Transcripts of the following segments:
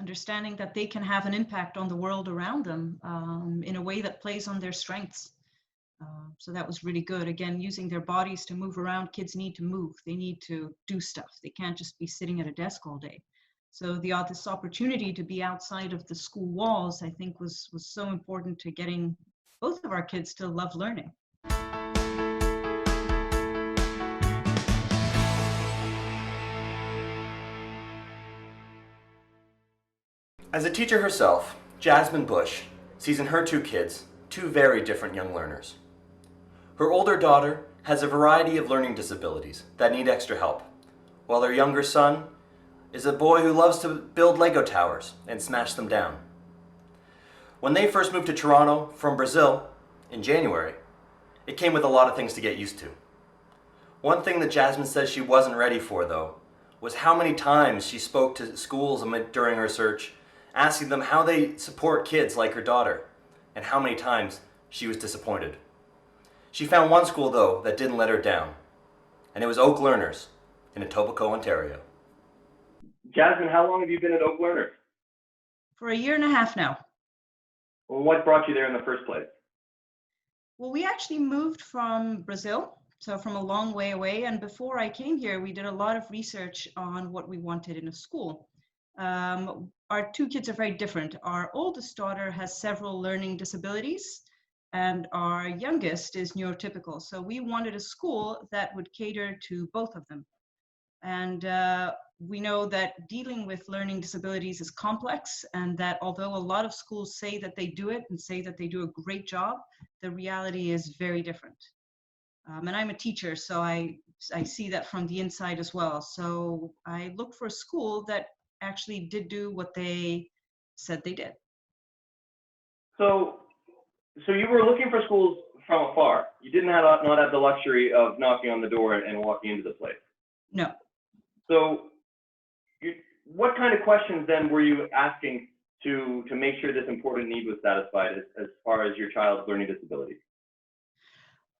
understanding that they can have an impact on the world around them in a way that plays on their strengths. So that was really good. Again, using their bodies to move around. Kids need to move. They need to do stuff. They can't just be sitting at a desk all day. So this opportunity to be outside of the school walls, I think, was so important to getting both of our kids to love learning. As a teacher herself, Jasmine Bush sees in her two kids two very different young learners. Her older daughter has a variety of learning disabilities that need extra help, while her younger son is a boy who loves to build Lego towers and smash them down. When they first moved to Toronto from Brazil in January, it came with a lot of things to get used to. One thing that Jasmine says she wasn't ready for, though, was how many times she spoke to schools during her search, asking them how they support kids like her daughter, and how many times she was disappointed. She found one school, though, that didn't let her down, and it was Oak Learners in Etobicoke, Ontario. Jasmine, how long have you been at Oak Learners? For 1.5 years now. Well, what brought you there in the first place? Well, we actually moved from Brazil, so from a long way away. And before I came here, we did a lot of research on what we wanted in a school. Our two kids are very different. Our oldest daughter has several learning disabilities, and our youngest is neurotypical. So we wanted a school that would cater to both of them. And we know that dealing with learning disabilities is complex, and that although a lot of schools say that they do it and say that they do a great job, the reality is very different. And I'm a teacher, so I see that from the inside as well. So I looked for a school that actually did do what they said they did. So you were looking for schools from afar. You didn't not have the luxury of knocking on the door and walking into the place. No. So what kind of questions then were you asking to make sure this important need was satisfied as far as your child's learning disabilities?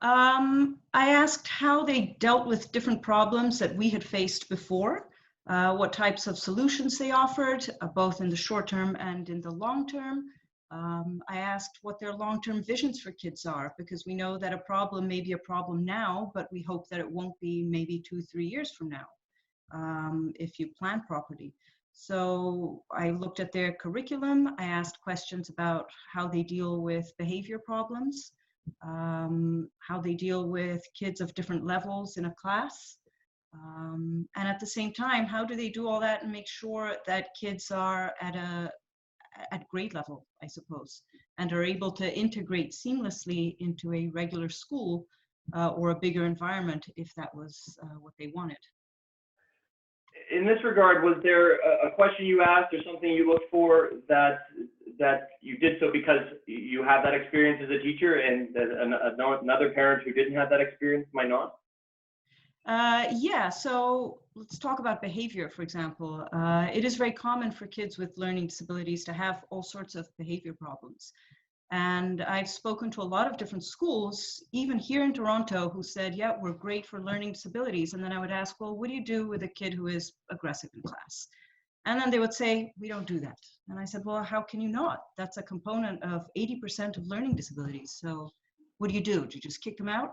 I asked how they dealt with different problems that we had faced before, what types of solutions they offered, both in the short term and in the long term. I asked what their long-term visions for kids are, because we know that a problem may be a problem now, but we hope that it won't be maybe 2-3 years from now, if you plan properly. So I looked at their curriculum. I asked questions about how they deal with behavior problems, how they deal with kids of different levels in a class. And at the same time, how do they do all that and make sure that kids are at grade level, I suppose, and are able to integrate seamlessly into a regular school or a bigger environment if that was what they wanted. In this regard, was there a question you asked or something you looked for that you did so because you have that experience as a teacher and another parent who didn't have that experience might not? Yeah, so let's talk about behavior, for example. It is very common for kids with learning disabilities to have all sorts of behavior problems. And I've spoken to a lot of different schools, even here in Toronto, who said, yeah, we're great for learning disabilities. And then I would ask, well, what do you do with a kid who is aggressive in class? And then they would say, we don't do that. And I said, well, how can you not? That's a component of 80% of learning disabilities. So what do? Do you just kick them out?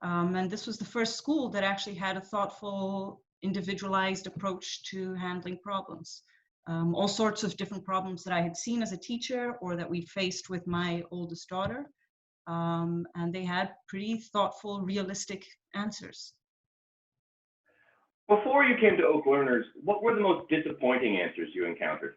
And this was the first school that actually had a thoughtful, individualized approach to handling problems. All sorts of different problems that I had seen as a teacher or that we faced with my oldest daughter. And they had pretty thoughtful, realistic answers. Before you came to Oak Learners, what were the most disappointing answers you encountered?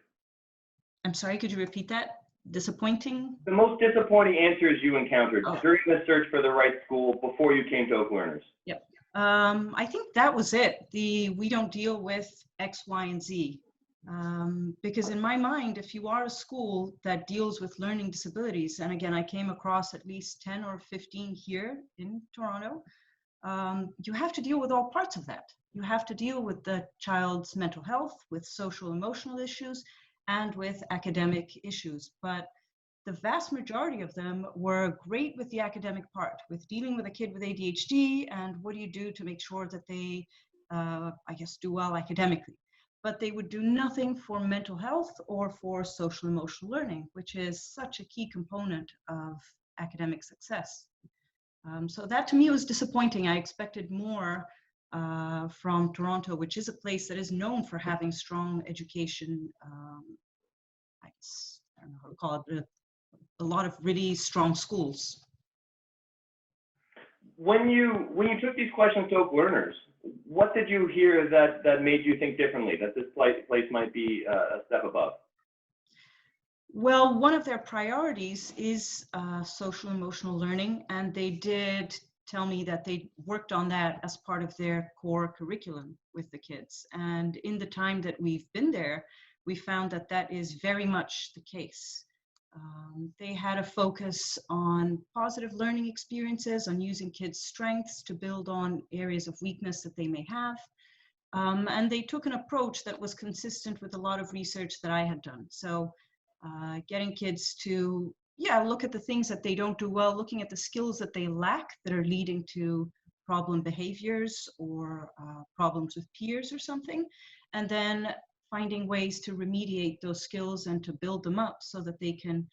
I'm sorry, could you repeat that? Disappointing? The most disappointing answers you encountered during the search for the right school before you came to Oak Learners? Yep. I think that was it. We don't deal with X, Y, and Z. Because in my mind, if you are a school that deals with learning disabilities, and again, I came across at least 10 or 15 here in Toronto, you have to deal with all parts of that. You have to deal with the child's mental health, with social emotional issues, and with academic issues. But the vast majority of them were great with the academic part, with dealing with a kid with ADHD, and what do you do to make sure that they, I guess, do well academically. but they would do nothing for mental health or for social emotional learning, which is such a key component of academic success. So that to me was disappointing. I expected more from Toronto, which is a place that is known for having strong education. I don't know how to call it, a lot of really strong schools. When you took these questions to Oak learners, what did you hear that made you think differently, that this place might be a step above? Well, one of their priorities is social emotional learning, and they did tell me that they worked on that as part of their core curriculum with the kids. And in the time that we've been there, we found that that is very much the case. They had a focus on positive learning experiences, on using kids' strengths to build on areas of weakness that they may have. And they took an approach that was consistent with a lot of research that I had done. So getting kids to, look at the things that they don't do well, looking at the skills that they lack that are leading to problem behaviors or problems with peers or something, and then finding ways to remediate those skills and to build them up so that they can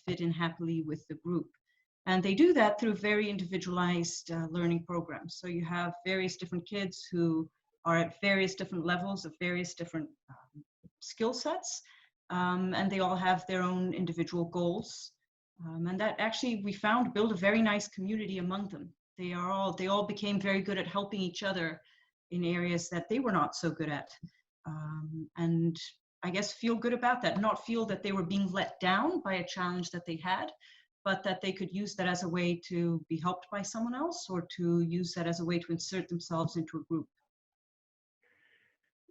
fit in happily with the group. And they do that through very individualized learning programs. So you have various different kids who are at various different levels of various different skill sets, and they all have their own individual goals. And that actually, we found, built a very nice community among them. They all became very good at helping each other in areas that they were not so good at. And I guess feel good about that, not feel that they were being let down by a challenge that they had, but that they could use that as a way to be helped by someone else, or to use that as a way to insert themselves into a group.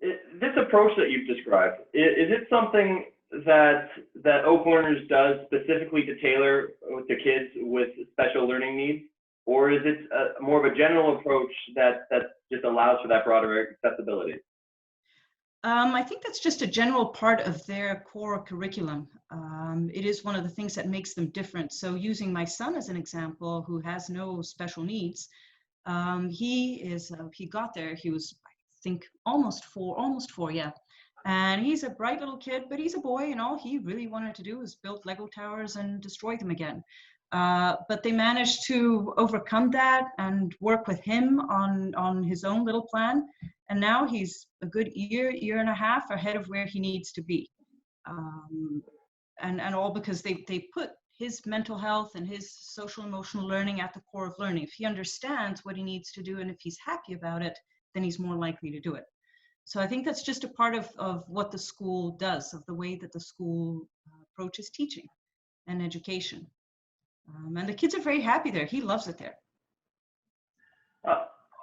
This approach that you've described, is it something that Oak Learners does specifically to tailor to kids with special learning needs? Or is it more of a general approach that just allows for that broader accessibility? I think that's just a general part of their core curriculum. It is one of the things that makes them different. So using my son as an example, who has no special needs, he got there, he was, I think, almost four, yeah. And he's a bright little kid, but he's a boy, and all he really wanted to do was build Lego towers and destroy them again. But they managed to overcome that and work with him on his own little plan. And now he's a good year and a half ahead of where he needs to be. And all because they put his mental health and his social emotional learning at the core of learning. If he understands what he needs to do, and if he's happy about it, then he's more likely to do it. So I think that's just a part of what the school does, of the way that the school approaches teaching and education. And the kids are very happy there. He loves it there.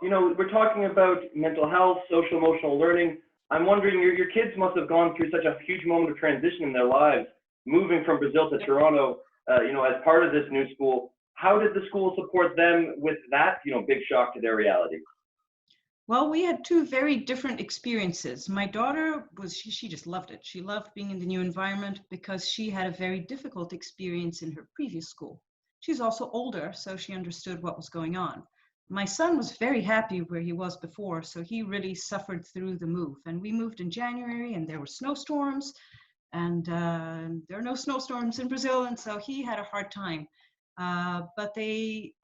We're talking about mental health, social emotional learning. I'm wondering, your kids must have gone through such a huge moment of transition in their lives, moving from Brazil to Toronto, as part of this new school. How did the school support them with that, big shock to their reality? Well, we had two very different experiences. My daughter she just loved it. She loved being in the new environment because she had a very difficult experience in her previous school. She's also older, so she understood what was going on. My son was very happy where he was before, so he really suffered through the move. And we moved in January, and there were snowstorms, and there are no snowstorms in Brazil, and so he had a hard time. But they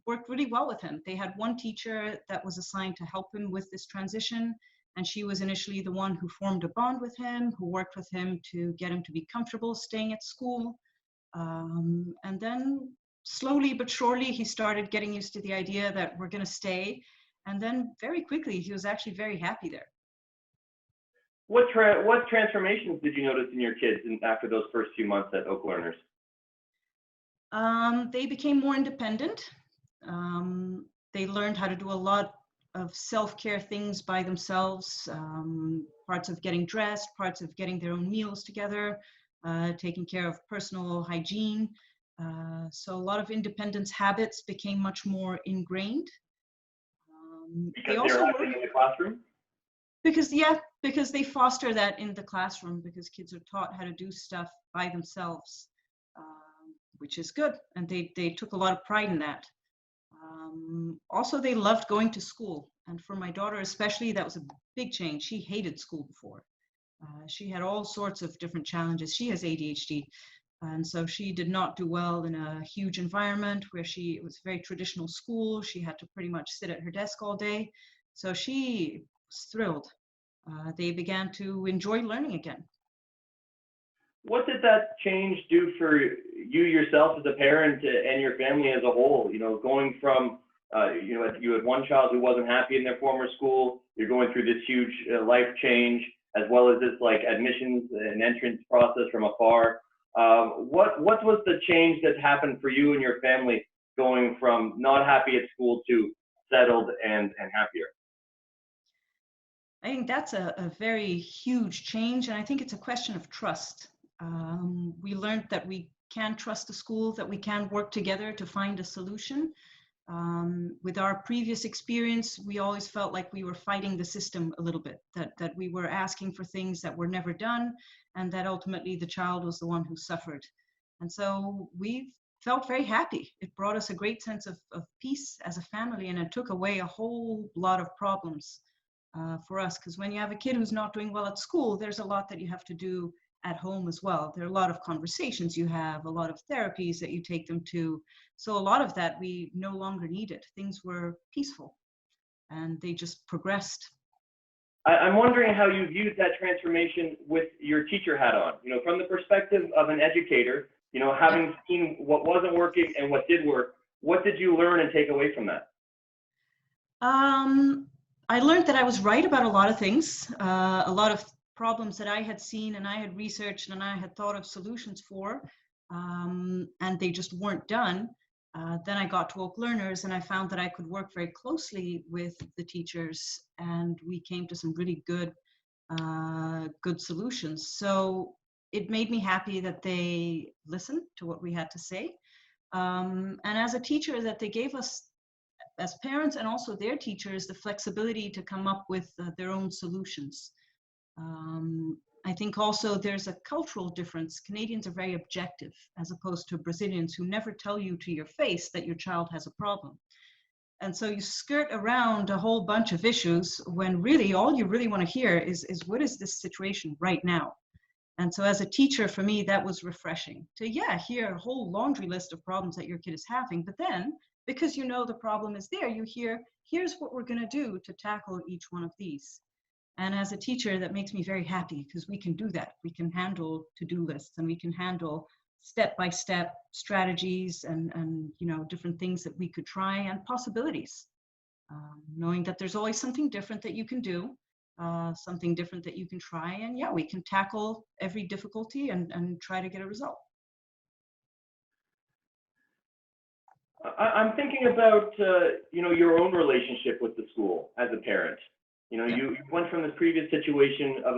worked really well with him. They had one teacher that was assigned to help him with this transition, and she was initially the one who formed a bond with him, who worked with him to get him to be comfortable staying at school. And then slowly but surely, he started getting used to the idea that we're going to stay. And then very quickly, he was actually very happy there. What transformations did you notice in your kids after those first few months at Oak Learners? They became more independent. They learned how to do a lot of self-care things by themselves, parts of getting dressed, parts of getting their own meals together, taking care of personal hygiene. So a lot of independence habits became much more ingrained. Because they're happening in the classroom? Because they foster that in the classroom, because kids are taught how to do stuff by themselves, which is good. And they took a lot of pride in that. Also, they loved going to school. And for my daughter especially, that was a big change. She hated school before. She had all sorts of different challenges. She has ADHD. And so she did not do well in a huge environment where it was a very traditional school. She had to pretty much sit at her desk all day. So she was thrilled. They began to enjoy learning again. What did that change do for you yourself as a parent and your family as a whole? You know, going from, you had one child who wasn't happy in their former school, you're going through this huge life change, as well as this like admissions and entrance process from afar. What was the change that happened for you and your family going from not happy at school to settled and happier? I think that's a very huge change, and I think it's a question of trust. We learned that we can trust the school, that we can work together to find a solution. With our previous experience, we always felt like we were fighting the system a little bit, that we were asking for things that were never done, and that ultimately the child was the one who suffered. And so we felt very happy. It brought us a great sense of peace as a family, and it took away a whole lot of problems for us, because when you have a kid who's not doing well at school, there's a lot that you have to do at home as well. There are a lot of conversations you have, a lot of therapies that you take them to. So a lot of that we no longer needed. Things were peaceful and they just progressed. I'm wondering how you viewed that transformation with your teacher hat on, you know, from the perspective of an educator, you know, having seen what wasn't working and what did work. What did you learn and take away from that? I learned that I was right about a lot of things, a lot of problems that I had seen and I had researched and I had thought of solutions for, and they just weren't done. Then I got to Oak Learners and I found that I could work very closely with the teachers, and we came to some really good solutions. So it made me happy that they listened to what we had to say. And as a teacher, that they gave us, as parents and also their teachers, the flexibility to come up with their own solutions. I think also there's a cultural difference. Canadians are very objective, as opposed to Brazilians who never tell you to your face that your child has a problem. And so you skirt around a whole bunch of issues when really all you really want to hear is what is this situation right now? And so as a teacher, for me, that was refreshing to, hear a whole laundry list of problems that your kid is having, but then because you know the problem is there, you hear, here's what we're going to do to tackle each one of these. And as a teacher, that makes me very happy because we can do that. We can handle to-do lists and we can handle step-by-step strategies and you know, different things that we could try and possibilities. Knowing that there's always something different that you can do, something different that you can try, and we can tackle every difficulty and try to get a result. I'm thinking about, you know, your own relationship with the school as a parent. You know, you went from this previous situation of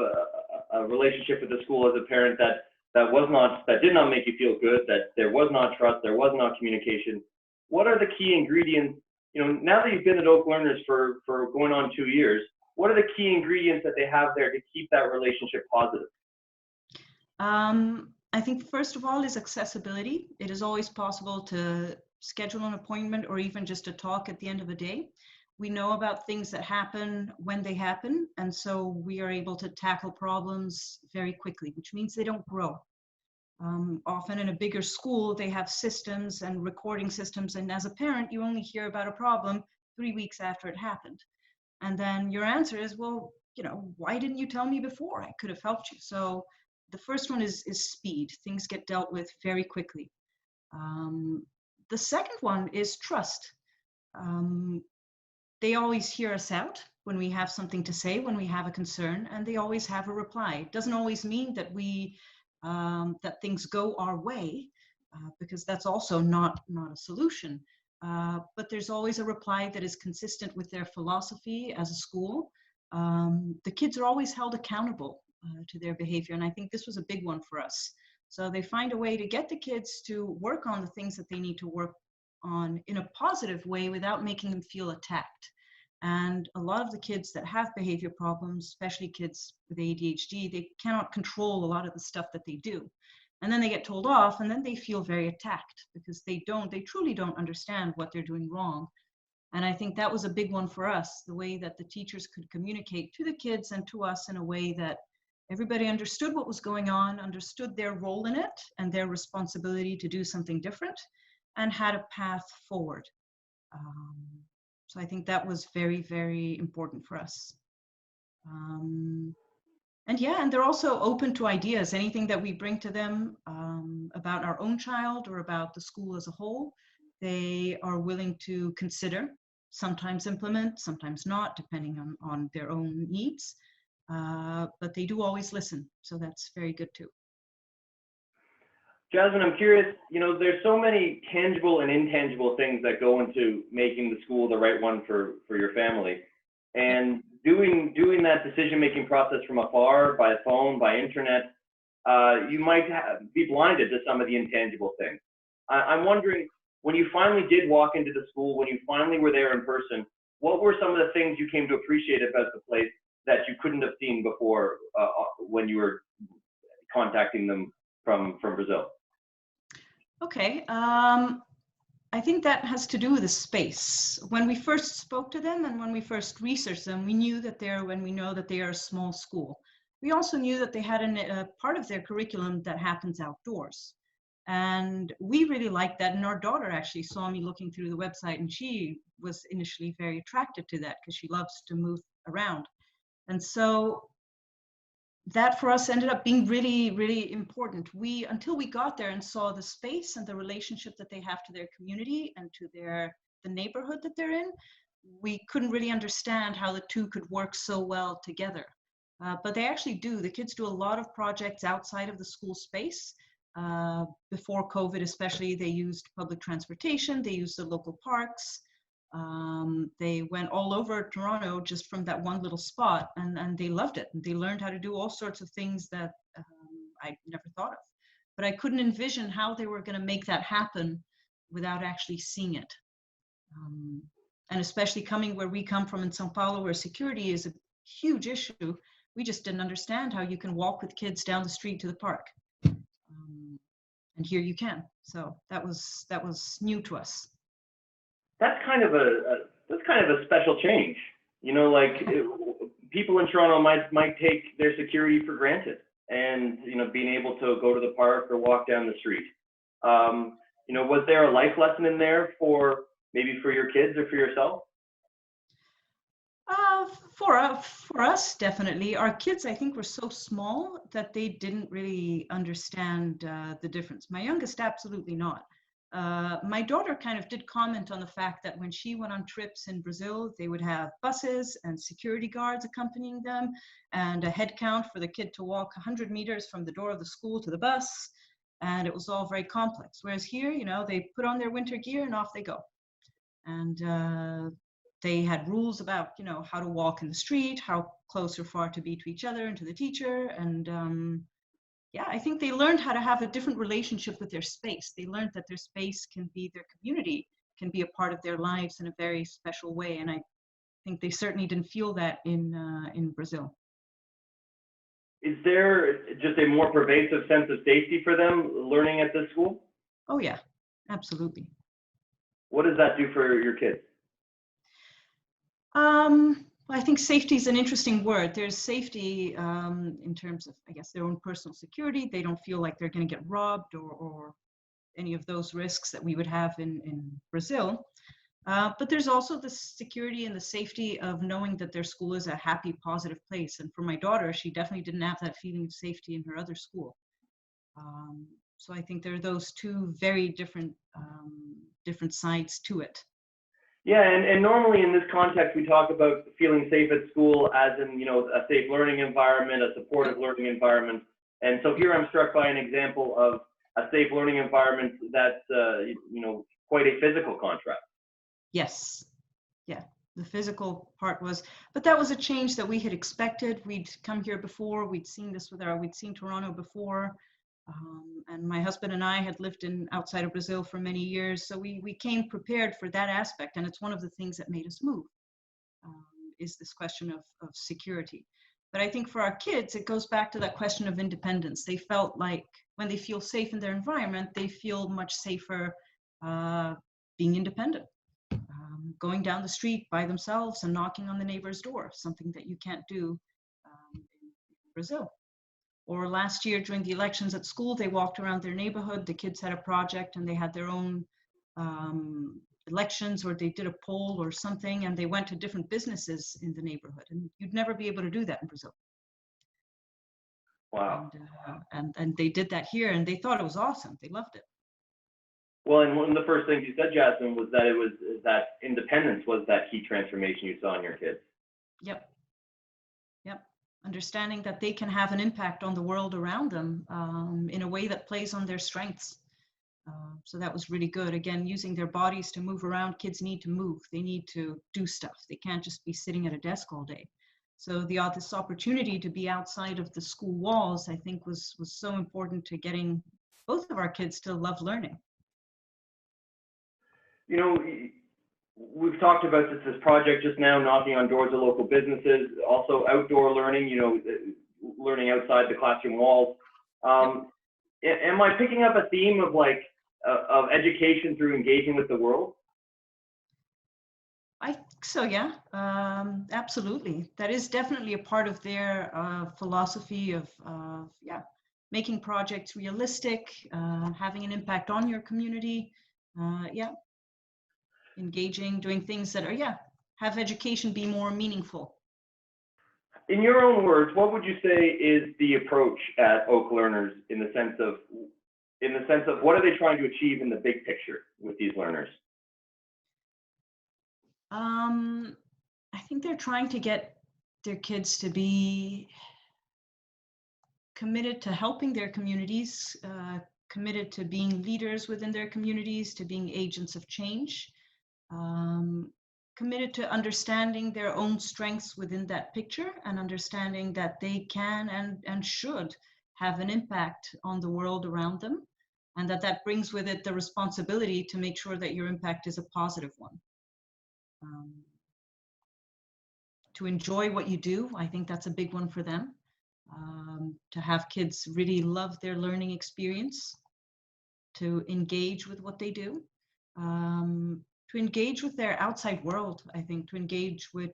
a relationship with the school as a parent that did not make you feel good, that there was not trust, there was not communication. What are the key ingredients? You know, now that you've been at Oak Learners for going on 2 years, what are the key ingredients that they have there to keep that relationship positive? I think first of all is accessibility. It is always possible to schedule an appointment or even just a talk at the end of the day. We know about things that happen when they happen, and so we are able to tackle problems very quickly, which means they don't grow. Often in a bigger school, they have systems and recording systems, and as a parent, you only hear about a problem 3 weeks after it happened. And then your answer is, well, you know, why didn't you tell me before? I could have helped you. So the first one is speed. Things get dealt with very quickly. The second one is trust. They always hear us out when we have something to say, when we have a concern, and they always have a reply. It doesn't always mean that that things go our way, because that's also not a solution. But there's always a reply that is consistent with their philosophy as a school. The kids are always held accountable to their behavior, and I think this was a big one for us. So they find a way to get the kids to work on the things that they need to work on in a positive way without making them feel attacked. And a lot of the kids that have behavior problems, especially kids with ADHD, they cannot control a lot of the stuff that they do. And then they get told off, and then they feel very attacked because they truly don't understand what they're doing wrong. And I think that was a big one for us, the way that the teachers could communicate to the kids and to us in a way that everybody understood what was going on, understood their role in it and their responsibility to do something different, and had a path forward. So I think that was very, very important for us. And yeah, and they're also open to ideas. Anything that we bring to them about our own child or about the school as a whole, they are willing to consider, sometimes implement, sometimes not, depending on their own needs. But they do always listen, so that's very good too. Jasmine, I'm curious, there's so many tangible and intangible things that go into making the school the right one for your family. And doing that decision-making process from afar, by phone, by internet, you might be blinded to some of the intangible things. I'm wondering, when you finally did walk into the school, when you finally were there in person, what were some of the things you came to appreciate about the place that you couldn't have seen before when you were contacting them from Brazil? Okay, I think that has to do with the space. When we first spoke to them and when we first researched them, we knew that we know that they are a small school. We also knew that they had a part of their curriculum that happens outdoors. And we really liked that. And our daughter actually saw me looking through the website, and she was initially very attracted to that because she loves to move around. And so that for us ended up being really, really important. Until we got there and saw the space and the relationship that they have to their community and to the neighborhood that they're in, we couldn't really understand how the two could work so well together. But they actually do. The kids do a lot of projects outside of the school space. Before COVID especially, they used public transportation, they used the local parks. They went all over Toronto just from that one little spot, and they loved it. And they learned how to do all sorts of things that I never thought of. But I couldn't envision how they were going to make that happen without actually seeing it. And especially coming where we come from in São Paulo, where security is a huge issue, we just didn't understand how you can walk with kids down the street to the park. And here you can. So that was new to us. That's kind of a special change. People in Toronto might take their security for granted, and being able to go to the park or walk down the street. Was there a life lesson in there for your kids or for yourself? For us, definitely. Our kids, I think, were so small that they didn't really understand the difference. My youngest, absolutely not. My daughter kind of did comment on the fact that when she went on trips in Brazil, they would have buses and security guards accompanying them and a head count for the kid to walk 100 meters from the door of the school to the bus. And it was all very complex. Whereas here, they put on their winter gear and off they go. And they had rules about, how to walk in the street, how close or far to be to each other and to the teacher. And yeah, I think they learned how to have a different relationship with their space. They learned that their space can be their community, can be a part of their lives in a very special way. And I think they certainly didn't feel that in Brazil. Is there just a more pervasive sense of safety for them learning at this school? Oh yeah, absolutely. What does that do for your kids? I think safety is an interesting word. There's safety in terms of, I guess, their own personal security. They don't feel like they're going to get robbed or any of those risks that we would have in Brazil. But there's also the security and the safety of knowing that their school is a happy, positive place. And for my daughter, she definitely didn't have that feeling of safety in her other school. So I think there are those two very different sides to it. Yeah, and normally in this context, we talk about feeling safe at school as in, a safe learning environment, a supportive learning environment. And so here I'm struck by an example of a safe learning environment that's, quite a physical contrast. Yes. Yeah, the physical part was, but that was a change that we had expected. We'd come here before, we'd seen Toronto before. And my husband and I had lived outside of Brazil for many years. So we came prepared for that aspect. And it's one of the things that made us move, is this question of security. But I think for our kids, it goes back to that question of independence. They felt like when they feel safe in their environment, they feel much safer being independent. going down the street by themselves and knocking on the neighbor's door, something that you can't do in Brazil. Or last year during the elections at school, they walked around their neighborhood, the kids had a project and they had their own elections, or they did a poll or something, and they went to different businesses in the neighborhood. And you'd never be able to do that in Brazil. Wow. And they did that here, and they thought it was awesome. They loved it. Well, and one of the first things you said, Jasmine, was that that independence was that key transformation you saw in your kids. Yep. Understanding that they can have an impact on the world around them in a way that plays on their strengths. So that was really good. Again, using their bodies to move around. Kids need to move. They need to do stuff. They can't just be sitting at a desk all day. So this opportunity to be outside of the school walls, I think, was so important to getting both of our kids to love learning. You know, we've talked about this project just now, knocking on doors of local businesses, also outdoor learning, you know, learning outside the classroom walls. Am I picking up a theme of of education through engaging with the world? I think so, yeah, absolutely. That is definitely a part of their philosophy of, making projects realistic, having an impact on your community, engaging, doing things that are, have education be more meaningful. In your own words, what would you say is the approach at Oak Learners in the sense of what are they trying to achieve in the big picture with these learners? I think they're trying to get their kids to be committed to helping their communities, committed to being leaders within their communities, to being agents of change, committed to understanding their own strengths within that picture and understanding that they can and should have an impact on the world around them, and that brings with it the responsibility to make sure that your impact is a positive one. To enjoy what you do, I think that's a big one for them. To have kids really love their learning experience, to engage with what they do, to engage with their outside world. I think to engage with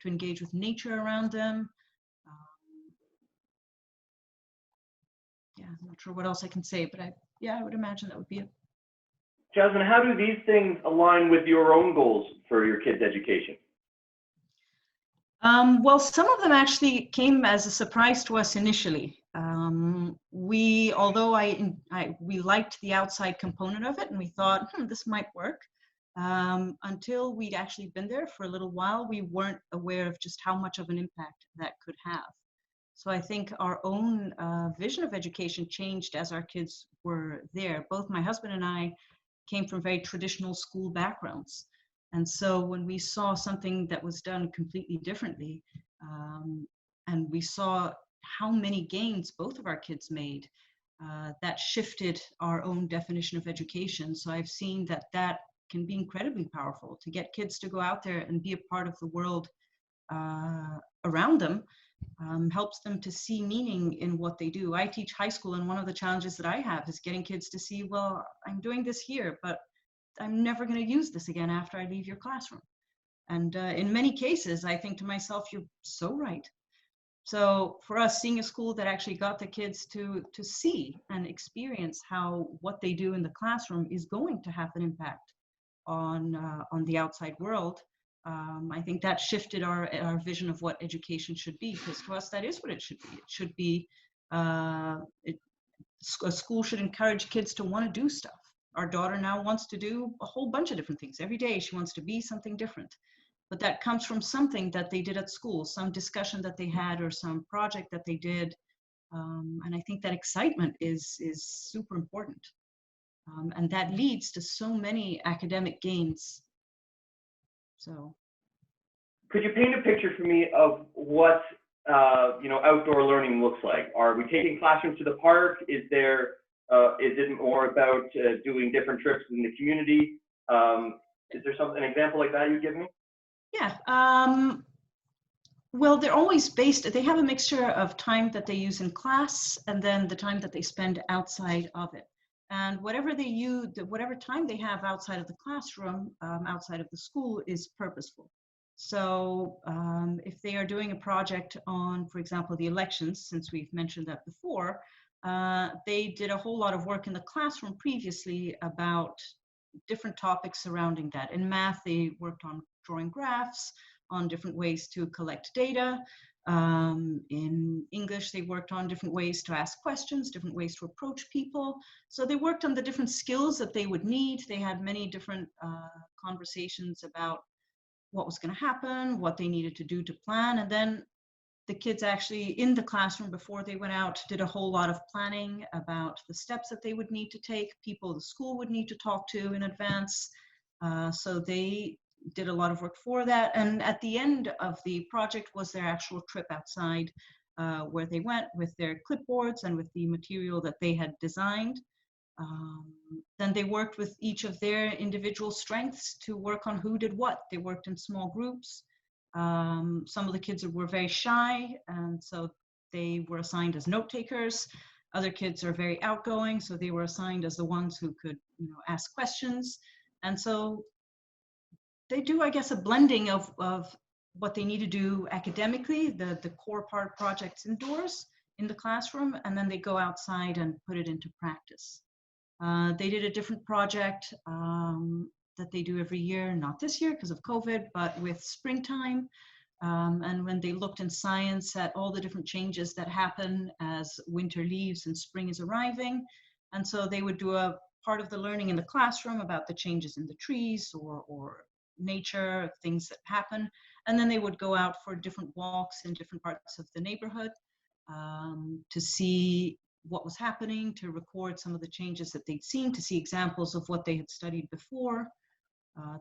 nature around them. I'm not sure what else I can say, but I would imagine that would be it. Jasmine, how do these things align with your own goals for your kids' education? Well, some of them actually came as a surprise to us initially. Although we liked the outside component of it, and we thought, this might work. Until we'd actually been there for a little while, we weren't aware of just how much of an impact that could have. So I think our own vision of education changed as our kids were there. Both my husband and I came from very traditional school backgrounds. And so when we saw something that was done completely differently, and we saw how many gains both of our kids made, that shifted our own definition of education. So I've seen that can be incredibly powerful to get kids to go out there and be a part of the world around them. Helps them to see meaning in what they do. I teach high school, and one of the challenges that I have is getting kids to see, well, I'm doing this here, but I'm never going to use this again after I leave your classroom. And in many cases, I think to myself, you're so right. So for us, seeing a school that actually got the kids to see and experience how what they do in the classroom is going to have an impact on the outside world, I think that shifted our vision of what education should be, because to us, that is what it should be. It should be, a school should encourage kids to want to do stuff. Our daughter now wants to do a whole bunch of different things. Every day she wants to be something different. But that comes from something that they did at school, some discussion that they had or some project that they did. And I think that excitement is super important. And that leads to so many academic gains. So, could you paint a picture for me of what outdoor learning looks like? Are we taking classrooms to the park? Is it more about doing different trips in the community? Is there an example like that you'd give me? Yeah. Well, they're always they have a mixture of time that they use in class and then the time that they spend outside of it. And whatever they use, whatever time they have outside of the classroom, outside of the school, is purposeful. So if they are doing a project on, for example, the elections, since we've mentioned that before, they did a whole lot of work in the classroom previously about different topics surrounding that. In math, they worked on drawing graphs, on different ways to collect data. In English, they worked on different ways to ask questions, different ways to approach people. So they worked on the different skills that they would need. They had many different conversations about what was going to happen, what they needed to do to plan. And then the kids actually in the classroom before they went out did a whole lot of planning about the steps that they would need to take, people the school would need to talk to in advance. So they did a lot of work for that. And at the end of the project was their actual trip outside, where they went with their clipboards and with the material that they had designed. Then they worked with each of their individual strengths to work on who did what. They worked in small groups. Some of the kids were very shy, and so they were assigned as note takers. Other kids are very outgoing, so they were assigned as the ones who could, ask questions. And so they do, I guess, a blending of what they need to do academically, the core part projects indoors in the classroom, and then they go outside and put it into practice. They did a different project that they do every year, not this year because of COVID, but with springtime. And when they looked in science at all the different changes that happen as winter leaves and spring is arriving. And so they would do a part of the learning in the classroom about the changes in the trees or nature, things that happen. And then they would go out for different walks in different parts of the neighborhood to see what was happening, to record some of the changes that they'd seen, to see examples of what they had studied before.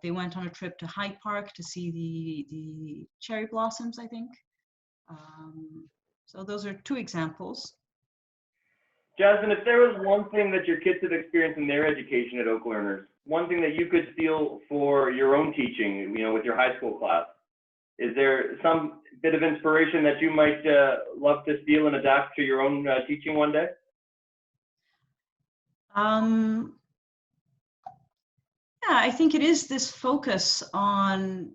They went on a trip to Hyde Park to see the cherry blossoms, I think. So those are two examples. Jasmine, if there was one thing that your kids have experienced in their education at Oak Learners, one thing that you could steal for your own teaching, with your high school class, is there some bit of inspiration that you might love to steal and adapt to your own teaching one day? Yeah, I think it is this focus on,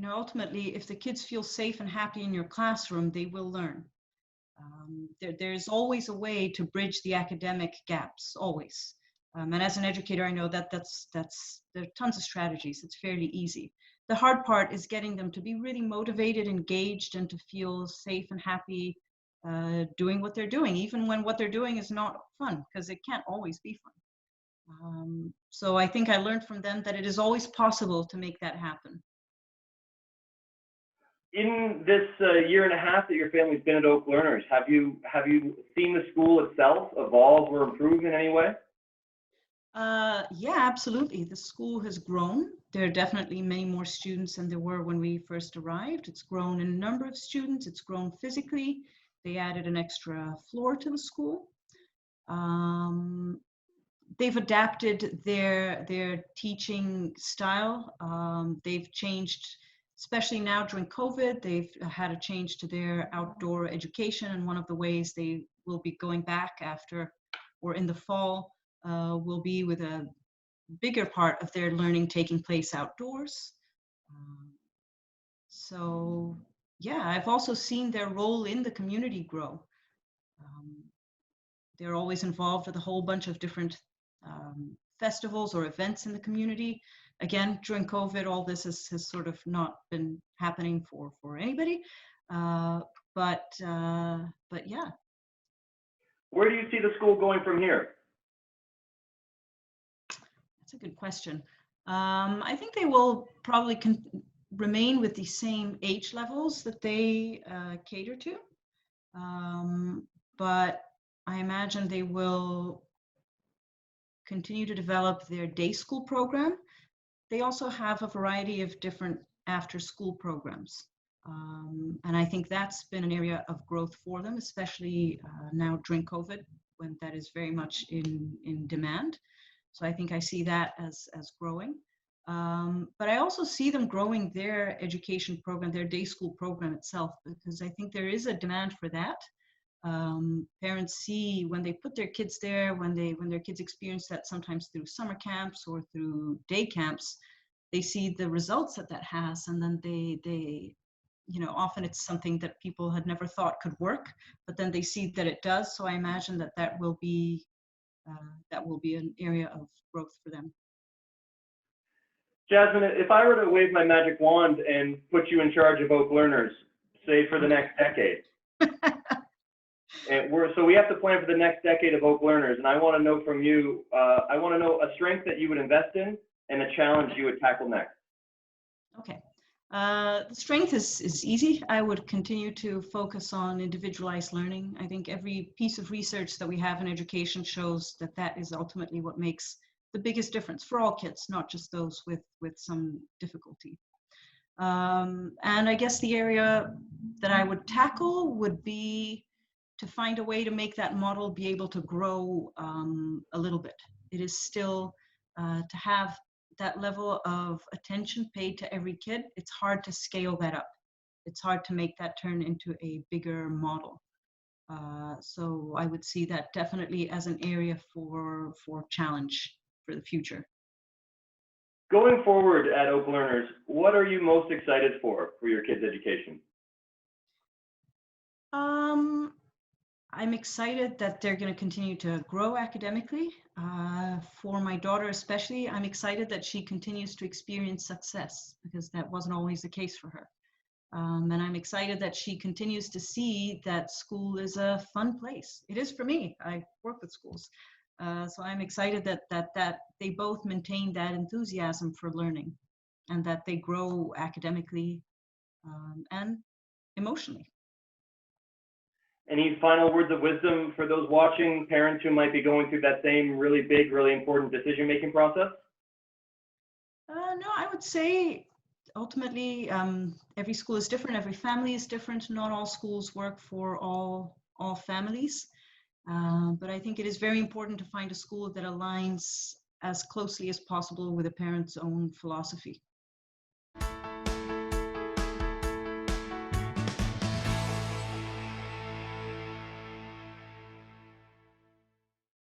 ultimately, if the kids feel safe and happy in your classroom, they will learn. There's always a way to bridge the academic gaps, always. And as an educator, I know that there are tons of strategies. It's fairly easy. The hard part is getting them to be really motivated, engaged, and to feel safe and happy doing what they're doing, even when what they're doing is not fun, because it can't always be fun. So I think I learned from them that it is always possible to make that happen. In this year and a half that your family's been at Oak Learners, have you seen the school itself evolve or improve in any way? Yeah, absolutely. The school has grown. There are definitely many more students than there were when we first arrived. It's grown in number of students. It's grown physically. They added an extra floor to the school. They've adapted their teaching style. They've changed, especially now during COVID, they've had a change to their outdoor education. And one of the ways they will be going back after or in the fall will be with a bigger part of their learning taking place outdoors. So yeah, I've also seen their role in the community grow. They're always involved with a whole bunch of different festivals or events in the community. Again, during COVID, all this has sort of not been happening for anybody, but yeah. Where do you see the school going from here? That's a good question. I think they will probably remain with the same age levels that they cater to, but I imagine they will continue to develop their day school program. They also have a variety of different after-school programs. And I think that's been an area of growth for them, especially now during COVID, when that is very much in demand. So I think I see that as growing. But I also see them growing their education program, their day school program itself, because I think there is a demand for that. Parents see when they put their kids there, when their kids experience that sometimes through summer camps or through day camps, they see the results that that has, and then they often it's something that people had never thought could work, but then they see that it does. So I imagine that that will be an area of growth for them. Jasmine, if I were to wave my magic wand and put you in charge of Oak Learners, say for the next decade, and so we have to plan for the next decade of Oak Learners, and I want to know from you, I want to know a strength that you would invest in and a challenge you would tackle next. Okay. The strength is easy. I would continue to focus on individualized learning. I think every piece of research that we have in education shows that that is ultimately what makes the biggest difference for all kids, not just those with some difficulty. And I guess the area that I would tackle would be to find a way to make that model be able to grow a little bit. It is still to have that level of attention paid to every kid. It's hard to scale that up. It's hard to make that turn into a bigger model. So I would see that definitely as an area for challenge for the future. Going forward at Oak Learners, what are you most excited for your kids' education? I'm excited that they're going to continue to grow academically. For my daughter especially, I'm excited that she continues to experience success, because that wasn't always the case for her. And I'm excited that she continues to see that school is a fun place. It is for me. I work with schools. So I'm excited that they both maintain that enthusiasm for learning, and that they grow academically and emotionally. Any final words of wisdom for those watching, parents who might be going through that same really big, really important decision-making process? No, I would say ultimately every school is different, every family is different. Not all schools work for all families. But I think it is very important to find a school that aligns as closely as possible with a parent's own philosophy.